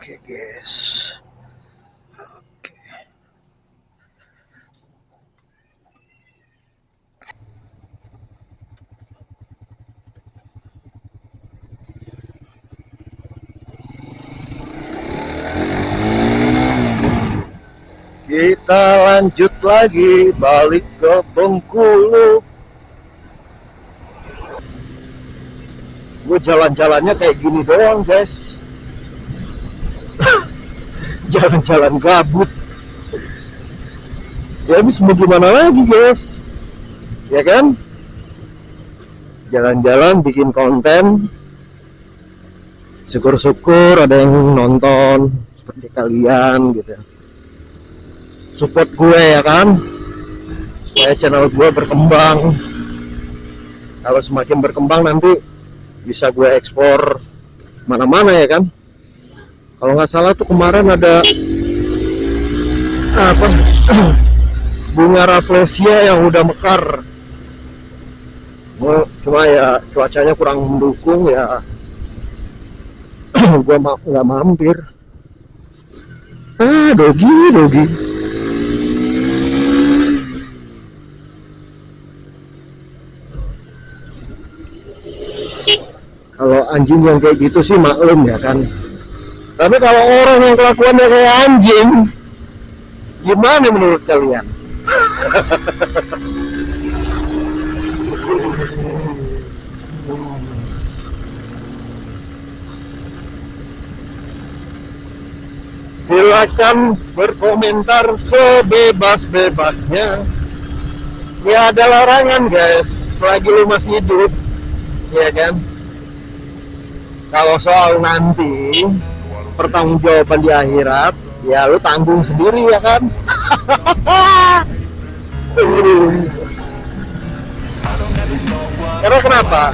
Oke guys. Oke. Kita lanjut lagi balik ke Bengkulu. Gue jalan-jalannya kayak gini doang guys. Jalan-jalan gabut. Ya habis mau gimana lagi guys, ya kan? Jalan-jalan bikin konten. Syukur-syukur ada yang nonton seperti kalian gitu. Support gue ya kan, supaya channel gue berkembang. Kalau semakin berkembang nanti bisa gue ekspor mana-mana ya kan. Kalau nggak salah tuh kemarin ada apa bunga rafflesia yang udah mekar. Cuma ya cuacanya kurang mendukung ya. Gua nggak mampir. Dogi. Kalau anjing yang kayak gitu sih maklum ya kan. Tapi kalau orang yang kelakuannya kayak anjing, gimana menurut kalian? Silakan berkomentar sebebas-bebasnya. Ya ada larangan guys, selagi lu masih hidup, ya kan? Kalau soal nanti pertanggungjawaban di akhirat, ya lu tanggung sendiri ya kan. Karena kenapa?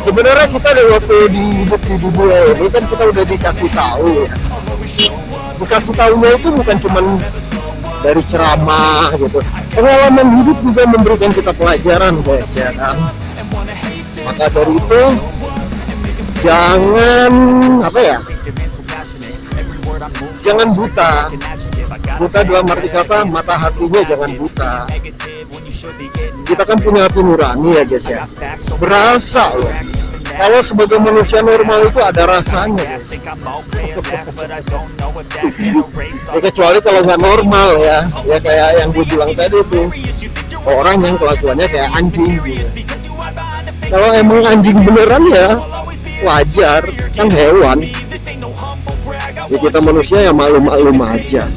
Sebenarnya kita dari waktu di hidup di dunia ini kan kita udah dikasih tahu ya. Dikasih tahunya itu bukan cuman dari ceramah gitu. Pengalaman hidup juga memberikan kita pelajaran guys ya kan. Maka dari itu jangan apa ya? Jangan buta. Buta dalam arti kata mata hatinya jangan buta. Kita kan punya hati nurani ya guys ya. Berasa loh. Kalau sebagai manusia normal itu ada rasanya guys. Ya, kecuali kalau nggak normal ya. Ya kayak yang gue bilang tadi tuh. Orang yang kelakuannya kayak anjing gitu. Kalau emang anjing beneran ya wajar, kan hewan. Ya kita manusia ya maklum-maklum aja.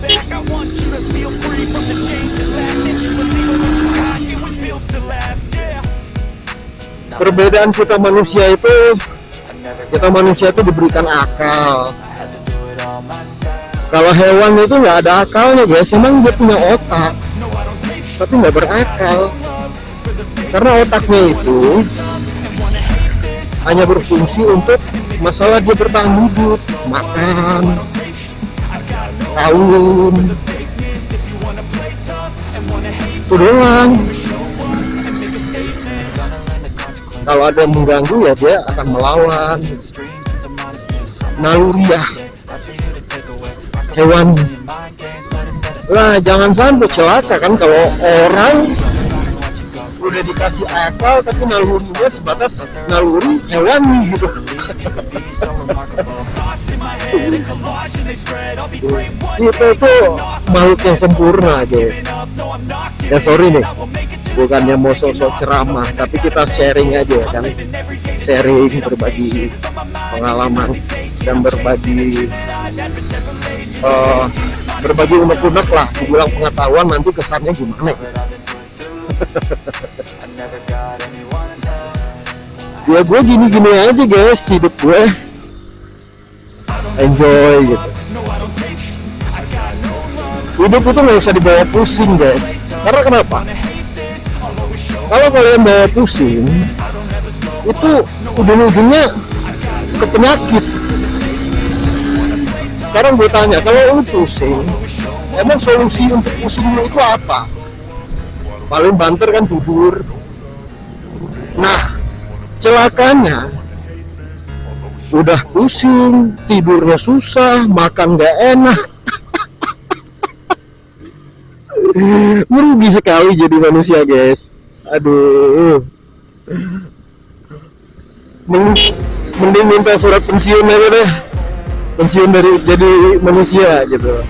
Perbedaan kita manusia itu diberikan akal. Kalau hewan itu nggak ada akalnya guys, emang dia punya otak, tapi nggak berakal. Karena otaknya itu hanya berfungsi untuk masalah dia bertahan hidup, makan, kawin, itu doang. Kalau ada yang mengganggu ya dia akan melawan. Naluriah hewan lah, jangan sampai celaka kan kalau orang udah dikasih akal tapi nalurinya sebatas naluri hewani gitu. Itu tuh makhluk yang sempurna guys. Ya sorry nih, bukannya mau sosok ceramah, tapi kita sharing aja ya kan. Sharing, berbagi pengalaman dan berbagi unek-unek lah, dibilang pengetahuan nanti kesannya gimana gitu. Ya gue gini-gini aja guys, hidup gue enjoy gitu. Hidup itu nggak usah dibawa pusing guys. Karena kenapa? Kalau kalian bawa pusing, itu ujung-ujungnya ke penyakit. Sekarang gue tanya, kalau lu pusing, emang solusi untuk pusing lu itu apa? Paling banter kan tidur. Nah, celakanya udah pusing, tidurnya susah, makan nggak enak. Merugi sekali jadi manusia, guys. Aduh, mending minta surat pensiun aja deh, pensiun dari jadi manusia gitu.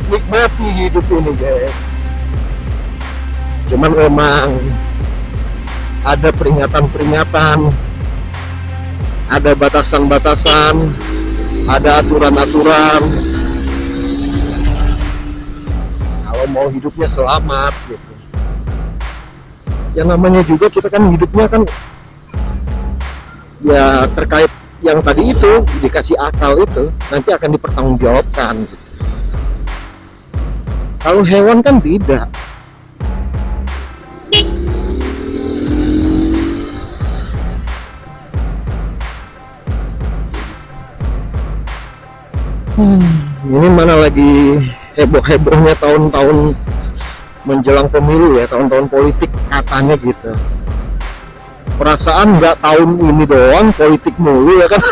Nikmati hidup ini, guys. Cuman memang ada peringatan-peringatan, ada batasan-batasan, ada aturan-aturan. Kalau mau hidupnya selamat gitu. Yang namanya juga kita kan hidupnya kan ya terkait yang tadi itu dikasih akal itu nanti akan dipertanggungjawabkan gitu. Kalau hewan kan tidak. Ini mana lagi heboh-hebohnya tahun-tahun menjelang pemilu ya, tahun-tahun politik katanya gitu. Perasaan nggak tahun ini doang politik mulu ya kan.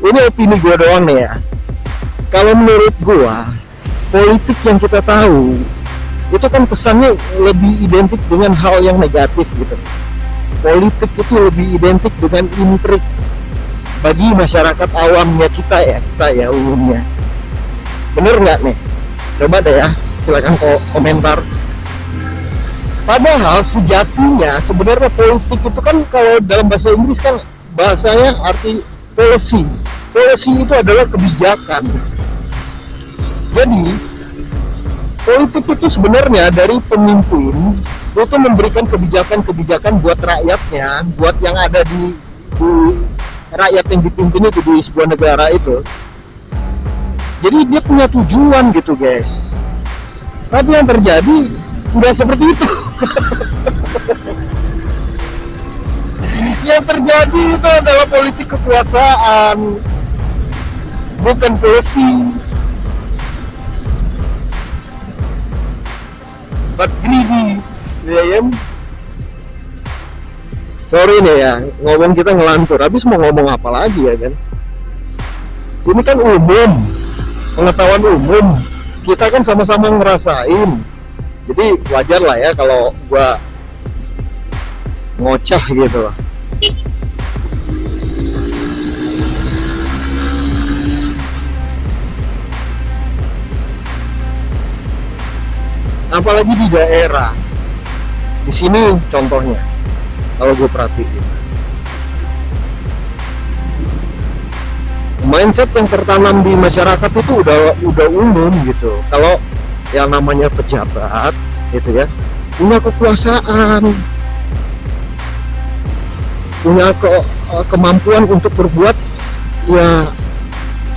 Ini opini gue doang nih ya. Kalau menurut gue, politik yang kita tahu itu kan kesannya lebih identik dengan hal yang negatif gitu. Politik itu lebih identik dengan intrik bagi masyarakat awamnya kita ya umumnya. Bener nggak nih? Coba deh ya, silakan komentar. Padahal sejatinya sebenarnya politik itu kan kalau dalam bahasa Inggris kan bahasanya arti policy. Policy itu adalah kebijakan. Jadi politik itu sebenarnya dari pemimpin itu memberikan kebijakan-kebijakan buat rakyatnya, buat yang ada di rakyat yang dipimpin itu di sebuah negara itu. Jadi dia punya tujuan gitu, guys. Tapi yang terjadi nggak seperti itu. Yang terjadi itu adalah politik kekuasaan, bukan policy. But greedy, ya kan? Sorry nih ya, ngomong kita ngelantur. Habis mau ngomong apa lagi ya kan? Ini kan umum, pengetahuan umum. Kita kan sama-sama ngerasain. Jadi wajar lah ya kalau gua ngoceh gitu. Apalagi di daerah. Di sini contohnya, kalau gue perhatiin, mindset yang tertanam di masyarakat itu udah umum gitu. Kalau yang namanya pejabat gitu ya, punya kekuasaan, punya kemampuan untuk berbuat ya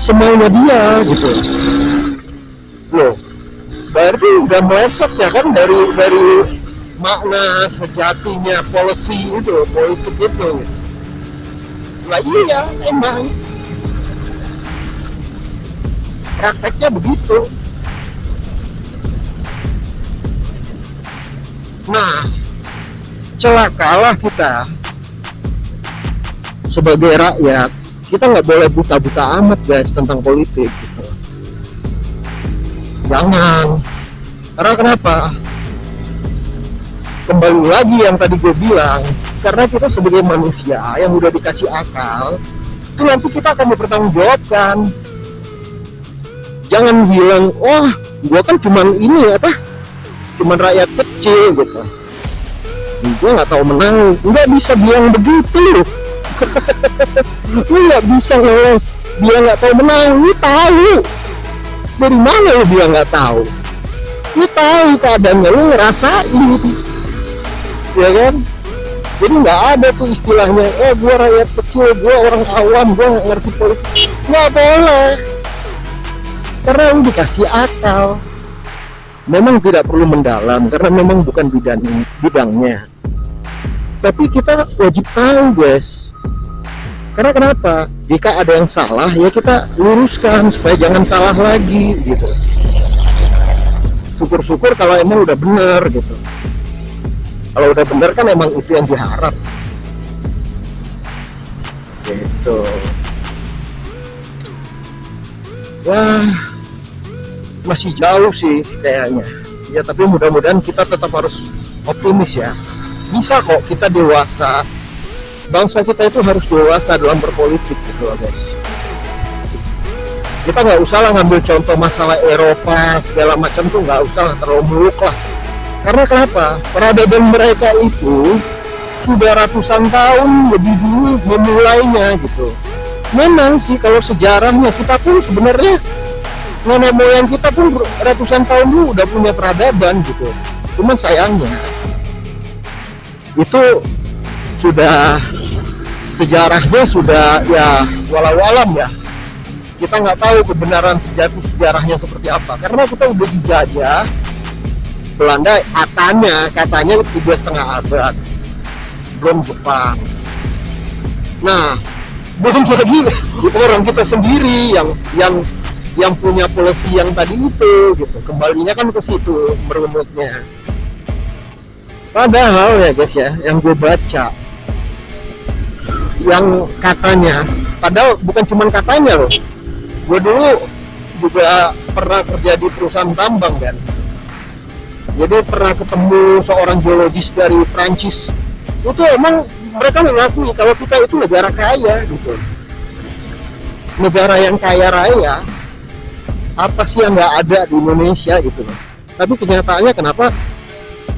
semaunya dia gitu. Loh, berarti udah meleset ya kan dari makna sejatinya policy itu, politik itu. Lah iya, emang prakteknya begitu. Nah, celakalah kita sebagai rakyat. Kita nggak boleh buta-buta amat, guys, tentang politik gitu. Jangan. Karena kenapa? Kembali lagi yang tadi gue bilang, karena kita sebagai manusia yang udah dikasih akal, itu nanti kita akan dipertanggungjawabkan. Jangan bilang, wah, gue kan cuman ini cuman rakyat kecil gitu. Gue nggak tahu menang. Nggak bisa bilang begitu loh. Lu nggak bisa ngeles. Dia nggak tahu menang. Lu tahu. Dari mana lu dia nggak tahu? Lu tahu keadaannya, lu ngerasain. Ya kan? Jadi nggak ada tuh istilahnya, gue rakyat kecil, gue orang awam, gue nggak ngerti politik. Nggak boleh. Karena lu dikasih akal. Memang tidak perlu mendalam, karena memang bukan bidangnya. Tapi kita wajib tahu, guys. Karena kenapa? Jika ada yang salah, ya kita luruskan supaya jangan salah lagi gitu. Syukur-syukur kalau emang udah bener gitu. Kalau udah bener kan emang itu yang diharap. Gitu. Wah, masih jauh sih kayaknya. Ya tapi mudah-mudahan kita tetap harus optimis ya. Bisa kok kita dewasa. Bangsa kita itu harus dewasa dalam berpolitik gitu loh guys. Kita nggak usah lah ngambil contoh masalah Eropa segala macam tuh, nggak usah lah, terlalu muluk lah. Karena kenapa? Peradaban mereka itu sudah ratusan tahun lebih dulu memulainya gitu. Memang sih kalau sejarahnya kita pun sebenarnya nenek moyang kita pun ratusan tahun dulu udah punya peradaban gitu. Cuman sayangnya itu sudah sejarahnya sudah ya walau alam ya, kita nggak tahu kebenaran sejati sejarahnya seperti apa karena kita udah dijajah Belanda katanya 3,5 abad, belum Jepang. Nah belum lagi orang kita sendiri yang punya polisi yang tadi itu gitu, kembalinya kan ke situ merumutnya. Padahal ya guys ya, yang gue baca yang katanya, padahal bukan cuma katanya loh, gue dulu juga pernah kerja di perusahaan tambang kan, jadi pernah ketemu seorang geologis dari Prancis. Itu emang mereka mengakui kalau kita itu negara kaya gitu, negara yang kaya raya. Apa sih yang nggak ada di Indonesia gitu loh. Tapi kenyataannya kenapa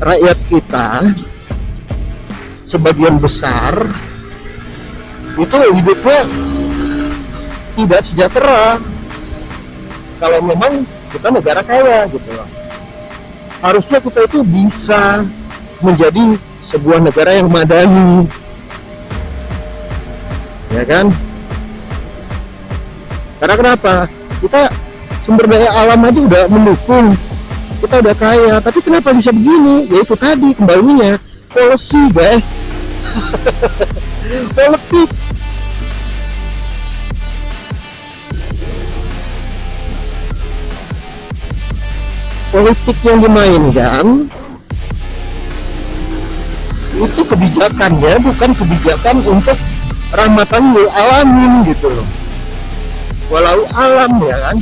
rakyat kita sebagian besar itu hidupnya tidak sejahtera. Kalau memang kita negara kaya gitu loh, harusnya kita itu bisa menjadi sebuah negara yang madani, ya kan? Karena kenapa? Kita sumber daya alam aja udah mendukung, kita udah kaya, tapi kenapa bisa begini? Ya itu tadi kembalinya policy guys. Politik. Politik yang dimainkan itu kebijakannya bukan kebijakan untuk rahmatan lil alamin gitu loh. Walau alam ya kan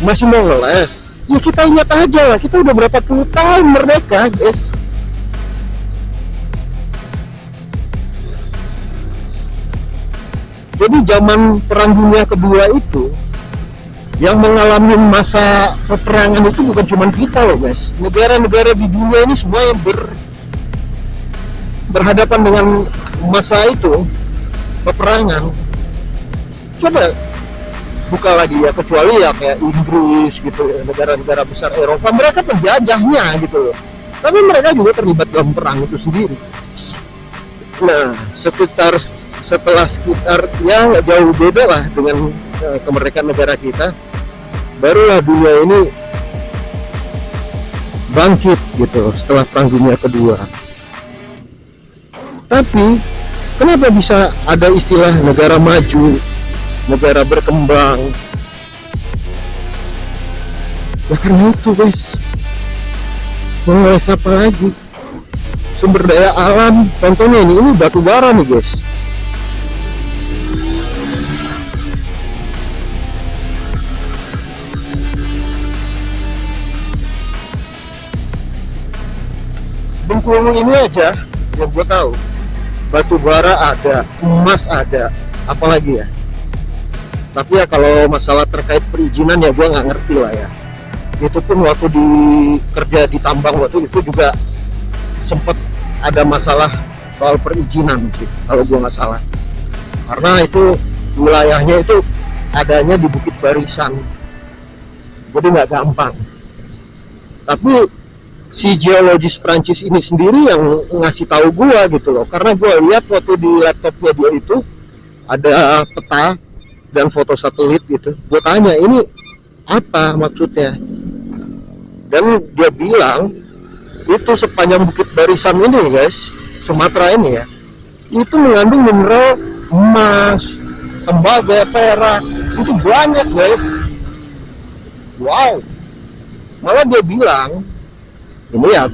masih mau ngeles, ya kita lihat aja lah, kita udah berapa puluh tahun merdeka guys. Jadi zaman Perang Dunia Kedua itu yang mengalami masa peperangan itu bukan cuma kita loh guys, negara-negara di dunia ini semua yang berhadapan dengan masa itu peperangan. Coba buka lagi ya, kecuali ya kayak Inggris gitu, negara-negara besar Eropa, mereka penjajahnya gitu loh, tapi mereka juga terlibat dalam perang itu sendiri. Nah setelah sekitar ya nggak jauh beda lah dengan kemerdekaan negara kita, barulah dunia ini bangkit gitu setelah Perang Dunia Kedua. Tapi kenapa bisa ada istilah negara maju, negara berkembang? Ya karena itu guys, mau ngeles apa lagi? Sumber daya alam, contohnya ini batu bara nih guys. Bengkulu ini aja yang gue tahu, batu bara ada, emas ada, apalagi ya. Tapi ya kalau masalah terkait perizinan ya gue nggak ngerti lah ya. Itu pun waktu kerja di tambang waktu itu juga sempet ada masalah soal perizinan gitu, kalau gue nggak salah. Karena itu wilayahnya itu adanya di Bukit Barisan, jadi nggak gampang. Tapi si geologis Prancis ini sendiri yang ngasih tahu gua gitu loh, karena gua lihat waktu di laptopnya dia itu ada peta dan foto satelit gitu. Gua tanya ini apa maksudnya, dan dia bilang itu sepanjang Bukit Barisan ini guys, Sumatera ini ya, itu mengandung mineral emas, tembaga, perak, itu banyak guys. Wow, malah dia bilang ini ya